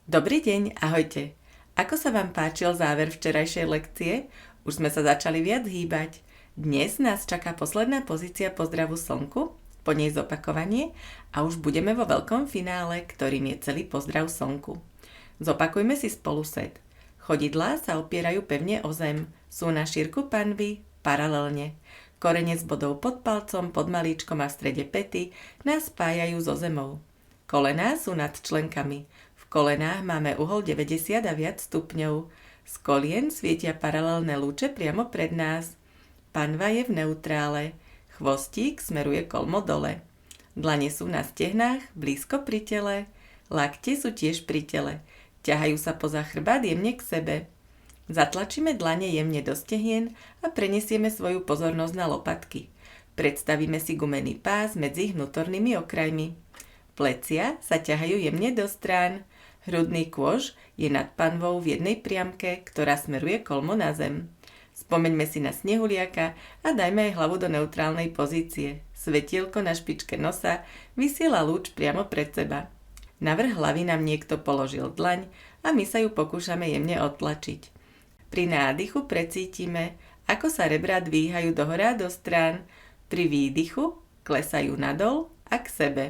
Dobrý deň, ahojte. Ako sa vám páčil záver včerajšej lekcie? Už sme sa začali viac hýbať. Dnes nás čaká posledná pozícia pozdravu slnku, po nej zopakovanie a už budeme vo veľkom finále, ktorým je celý pozdrav slnku. Zopakujme si spolu set. Chodidlá sa opierajú pevne o zem, sú na šírku panvy paralelne. Korenec bodov pod palcom, pod malíčkom a v strede päty nás spájajú so zemou. Kolená sú nad členkami. V kolenách máme uhol 90 a viac stupňov. Z kolien svietia paralelné lúče priamo pred nás. Panva je v neutrále. Chvostík smeruje kolmo dole. Dlane sú na stehnách, blízko pri tele. Lakte sú tiež pri tele. Ťahajú sa poza chrbát jemne k sebe. Zatlačíme dlane jemne do stehien a prenesieme svoju pozornosť na lopatky. Predstavíme si gumený pás medzi vnútornými okrajmi. Plecia sa ťahajú jemne do strán. Hrudný kôž je nad panvou v jednej priamke, ktorá smeruje kolmo na zem. Spomeňme si na snehuliaka a dajme aj hlavu do neutrálnej pozície. Svetielko na špičke nosa vysiela lúč priamo pred seba. Navrch hlavy nám niekto položil dlaň a my sa ju pokúšame jemne odtlačiť. Pri nádychu precítime, ako sa rebrá dvíhajú dohora do strán, pri výdychu klesajú nadol a k sebe.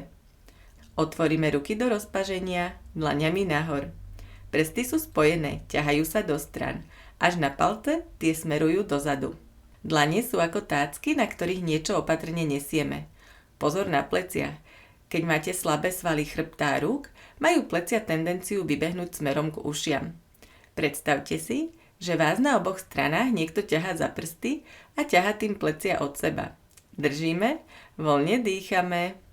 Otvoríme ruky do rozpaženia, dlaňami nahor. Prsty sú spojené, ťahajú sa do strán. Až na palce tie smerujú dozadu. Dlane sú ako tácky, na ktorých niečo opatrne nesieme. Pozor na pleciach. Keď máte slabé svaly chrbta a rúk, majú plecia tendenciu vybehnúť smerom k ušiam. Predstavte si, že vás na oboch stranách niekto ťahá za prsty a ťahá tým plecia od seba. Držíme, voľne dýchame.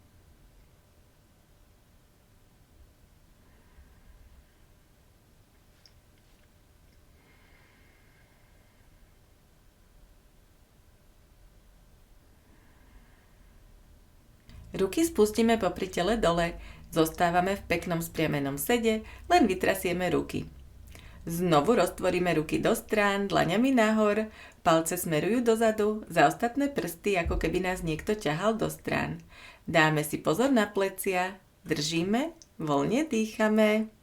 Ruky spustíme popri tele dole, zostávame v peknom spriamenom sede, len vytrasieme ruky. Znovu roztvoríme ruky do strán, dlaňami nahor, palce smerujú dozadu, za ostatné prsty, ako keby nás niekto ťahal do strán. Dáme si pozor na plecia, držíme, voľne dýchame.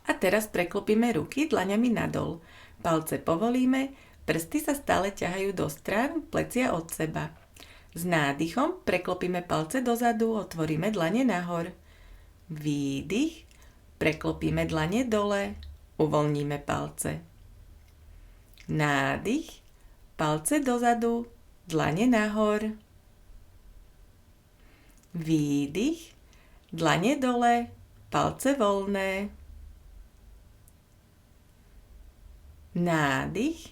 A teraz preklopíme ruky dlaňami nadol. Palce povolíme, prsty sa stále ťahajú do strán, plecia od seba. S nádychom preklopíme palce dozadu, otvoríme dlane nahor. Výdych, preklopíme dlane dole, uvoľníme palce. Nádych, palce dozadu, dlane nahor. Výdych, dlane dole, palce voľné. Nádych,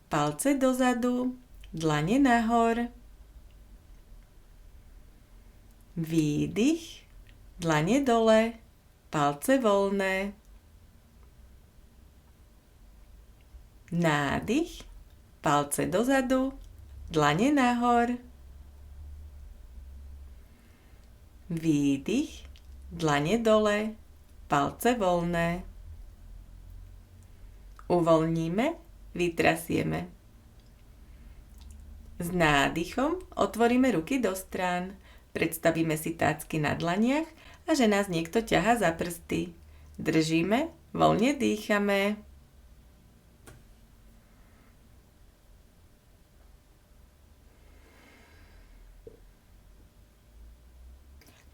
palce dozadu, dlane nahor. Výdych, dlane dole, palce voľné. Nádych, palce dozadu, dlane nahor. Výdych, dlane dole, palce voľné. Uvoľníme, vytrasieme. S nádychom otvoríme ruky do strán, predstavíme si tácky na dlaniach a že nás niekto ťahá za prsty. Držíme, voľne dýchame.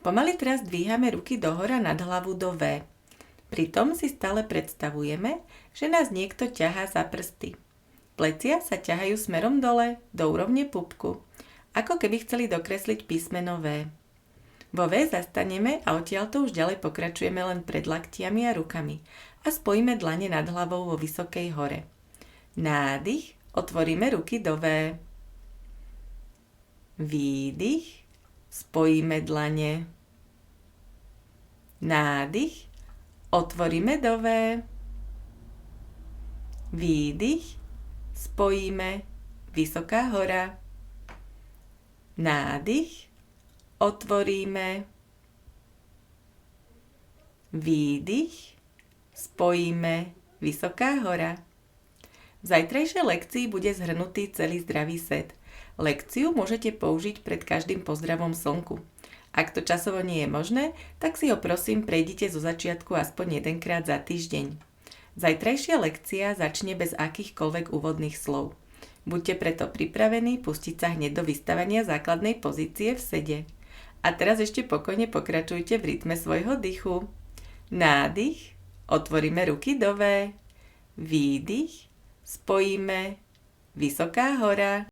Pomaly teraz dvíhame ruky dohora nad hlavu do V. Pritom si stále predstavujeme, že nás niekto ťahá za prsty. Plecia sa ťahajú smerom dole, do úrovne pupku, ako keby chceli dokresliť písmeno V. Vo V zastaneme a odtiaľto už ďalej pokračujeme len pred laktiami a rukami a spojíme dlane nad hlavou vo vysokej hore. Nádych, otvoríme ruky do V. Výdych, spojíme dlane. Nádych, otvoríme do V. Výdych, spojíme, vysoká hora. Nádych, otvoríme. Výdych, spojíme, vysoká hora. V zajtrajšej lekcii bude zhrnutý celý zdravý set. Lekciu môžete použiť pred každým pozdravom slnku. Ak to časovo nie je možné, tak si ho prosím prejdite zo začiatku aspoň jedenkrát za týždeň. Zajtrajšia lekcia začne bez akýchkoľvek úvodných slov. Buďte preto pripravení pustiť sa hneď do vystavenia základnej pozície v sede. A teraz ešte pokojne pokračujte v rytme svojho dychu. Nádych, otvoríme ruky do V. Výdych, spojíme, vysoká hora.